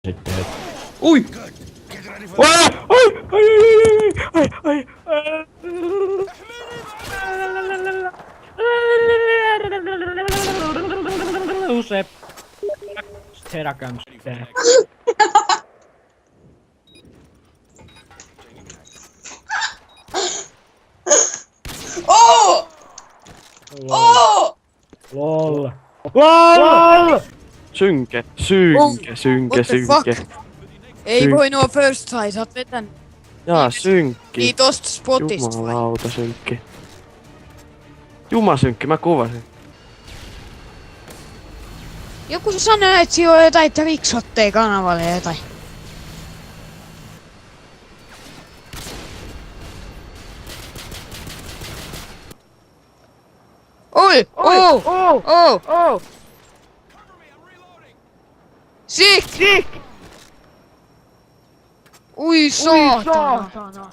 sitten. Ui! Ai! Use. Here comes there. Oh! Oh! LOL. LOL! Synke. What the fuck? Ei voi nuo first try, sä oot vetän. Jaa, synkki. Niin tosta spotista vai? Jumalauta, synkki. Synkki, mä kuvasin. Joku sanoo, että siinä on jotain trickshotteja kanavalle ja jotain. Oi! Oh! Sick! Ui saatana!